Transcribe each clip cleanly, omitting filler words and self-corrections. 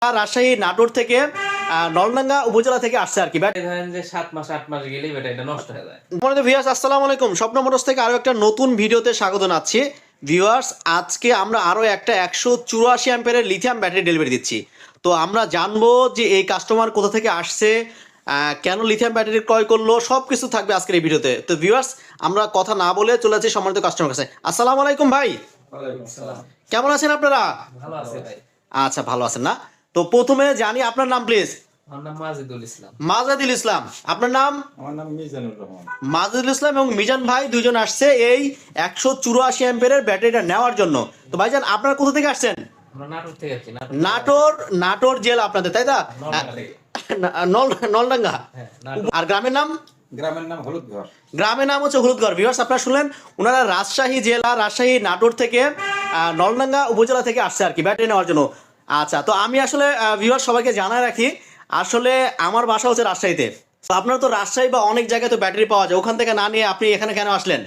রাজশাহী নাটোর থেকে নলডাঙ্গা উপজেলা থেকে আসছে আর কি। ধরেন যে 7 মাস 8 মাস গেলেই ব্যাটারিটা নষ্ট হয়ে যায়। আমাদের ভিউয়ার্স আসসালামু আলাইকুম, স্বপ্ন মোটরস থেকে আরো একটা নতুন ভিডিওতে স্বাগত জানাচ্ছি। ভিউয়ার্স, আজকে আমরা আরো একটা 184 অ্যাম্পিয়ারের লিথিয়াম ব্যাটারি ডেলিভারি দিচ্ছি। তো আমরা জানবো যে এই কাস্টমার কোথা থেকে আসছে, কেন লিথিয়াম ব্যাটারি ক্রয় করলো, সব কিছু থাকবে আজকের এই ভিডিওতে। তো ভিউয়ার্স, আমরা কথা না বলে চলে যাচ্ছি সম্মানিত কাস্টমার কাছে। আসসালামু আলাইকুম ভাই, ওয়ালাইকুম আসসালাম। কেমন আছেন আপনারা? ভালো আছে ভাই। আচ্ছা, ভালো আছেন না? তো প্রথমে জানি আপনার নাম প্লিজ। আমার নাম মাজিদুল ইসলাম। মাজাদুল ইসলাম, আপনার নাম? আমার নাম মিজানুর রহমান। মাজিদুল ইসলাম এবং মিজান ভাই দুইজন আসছে এই 184 অ্যাম্পিয়ারের ব্যাটারিটা নেওয়ার জন্য। তো ভাইজান, আপনারা কোথা থেকে আসছেন? আমরা নাটোর থেকে আছি। নাটোর জেলা আপনাদের, তাই না? নলডাঙ্গা থেকে। নলডাঙ্গা। হ্যাঁ, নাটোর। আর গ্রামের নাম? গ্রামের নাম হলুদঘর। গ্রামের নাম হচ্ছে হলুদগড়। ভিউয়ার্স, আপনারা শুনলেন, ওনারা রাজশাহী জেলা, রাজশাহী নাটোর থেকে নলডাঙ্গা উপজেলা থেকে আসছে আর কি ব্যাটারি নেওয়ার জন্য। আচ্ছা, তো আমি আসলে ভিউয়ার্স সবাইকে জানায় রাখি, আসলে আমার বাসা হচ্ছে রাজশাহীতে। তো আপনারা তো রাজশাহী বা অনেক জায়গায় তো ব্যাটারি পাওয়া যায়, ওখান থেকে না নিয়ে আপনি এখানে কেন আসলেন?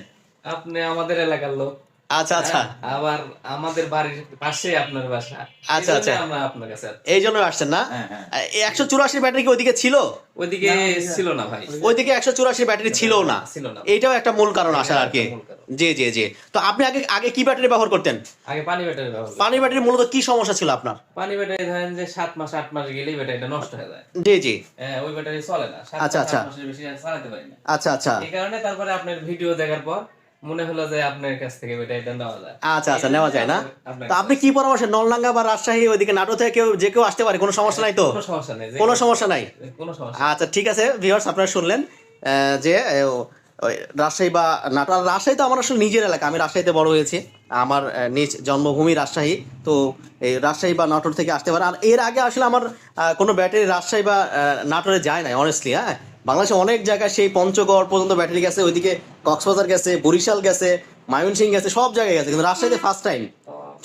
আপনি আমাদের এলাকার লোক। আচ্ছা আচ্ছা, আবার আমাদের বাড়ির পাশে আপনার বাসা। আচ্ছা, আচ্ছা। আমরা আপনার কাছে আসছি। এই জন্য আসছেন না? হ্যাঁ, হ্যাঁ। 184 ব্যাটারি কি ওইদিকে ছিল? ওইদিকে ছিল না ভাই। ওইদিকে 184 ব্যাটারি ছিল না, ছিল না। এইটাও একটা মূল কারণ আসার আর কি। একটা মূল কারণ। জি জি জি। তো আপনি আগে আগে কি ব্যাটারি ব্যবহার করতেন? আগে পানি ব্যাটারি ব্যবহার করতাম। পানি ব্যাটারি মূলত কি সমস্যা ছিল আপনার? পানি ব্যাটারি ধরেন যে 7 মাস 8 মাস গেলেই ব্যাটারিটা নষ্ট হয়ে যায়। জি জি। হ্যাঁ, ওই ব্যাটারি চলে না। 7 আচ্ছা, মাস আচ্ছা। 8 মাসের বেশি চালাতে পারি না। আচ্ছা আচ্ছা এই কারণে তারপরে আপনার ভিডিও দেখার পর মনে হলো যে আপনার কাছ থেকে ব্যাটারিটা নেওয়া যায়। আচ্ছা আচ্ছা, নেওয়া যায় না? আপনার তো আপনি কি পরামর্শ, নলডাঙ্গা বা রাজশাহী ওইদিকে নাটোর থেকে যে কেউ আসতে পারে, কোনো সমস্যা নাই তো? কোনো সমস্যা নেই। কোনো সমস্যা নাই? কোনো সমস্যা আচ্ছা, ঠিক আছে। ভিউয়ার্স, আপনারা শুনলেন যে ওই রাজশাহী বা নাটোর। রাজশাহী তো আমার আসলে নিজের এলাকা, আমি রাজশাহীতে বড় হয়েছি, আমার নিজ জন্মভূমি রাজশাহী। তো এই রাজশাহী বা নাটোর থেকে আসতে পারে। আর এর আগে আসলে আমার কোনো ব্যাটারি রাজশাহী বা নাটোরে যায় নাই অনেস্টলি। হ্যাঁ, বাংলাদেশে অনেক জায়গায় সেই পঞ্চগড় পর্যন্ত ব্যাটারি গেছে, ওইদিকে কক্সবাজার গেছে, বরিশাল গেছে, ময়মনসিংহ গেছে, সব জায়গায় গেছে, কিন্তু রাজশাহীতে ফার্স্ট টাইম।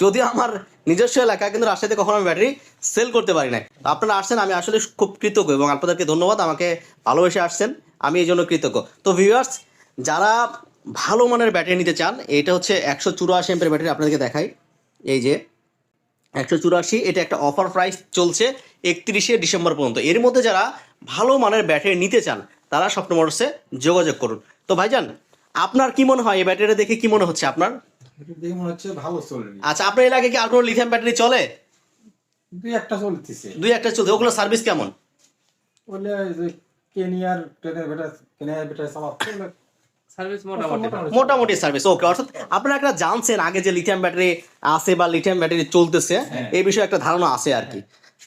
যদিও আমার নিজস্ব এলাকা, কিন্তু রাজশাহীতে কখনো আমি ব্যাটারি সেল করতে পারি না। আপনারা আসছেন, আমি আসলে খুব কৃতজ্ঞ এবং আপনাদেরকে ধন্যবাদ, আমাকে ভালোবেসে আসছেন, আমি এই জন্য কৃতজ্ঞ। তো ভিউয়ার্স, যারা ভালো মানের ব্যাটারি নিতে চান, এটা হচ্ছে 184 এমপের ব্যাটারি, আপনাদেরকে দেখাই। এই যে 184, এটা একটা অফার প্রাইস চলছে 31শে ডিসেম্বর পর্যন্ত। এর মধ্যে যারা ভালো মানের ব্যাটারি নিতে চান, তারা স্বপ্ন মোটরসে যোগাযোগ করুন। তো ভাইজান, আপনার কি মনে হয় এই ব্যাটারিটা দেখে, কি মনে হচ্ছে আপনার? এটা দেখে মনে হচ্ছে ভালো চলবে। আচ্ছা, আপনার এলাকায় কি আর কোনো লিথিয়াম ব্যাটারি চলে? দুই একটা চলতেছে। দুই একটা চলছে, ওগুলো সার্ভিস কেমন? বলে যে কেনিয়ার বেটা চালাচ্ছে সার্ভিস মোটামুটি ভালো। মোটামুটি সার্ভিস, ওকে। অর্থাৎ আপনারা একটা জানছেন আগে যে লিথিয়াম ব্যাটারি আছে বা লিথিয়াম ব্যাটারি চলতেছে, এই বিষয়ে একটা ধারণা আছে আর কি।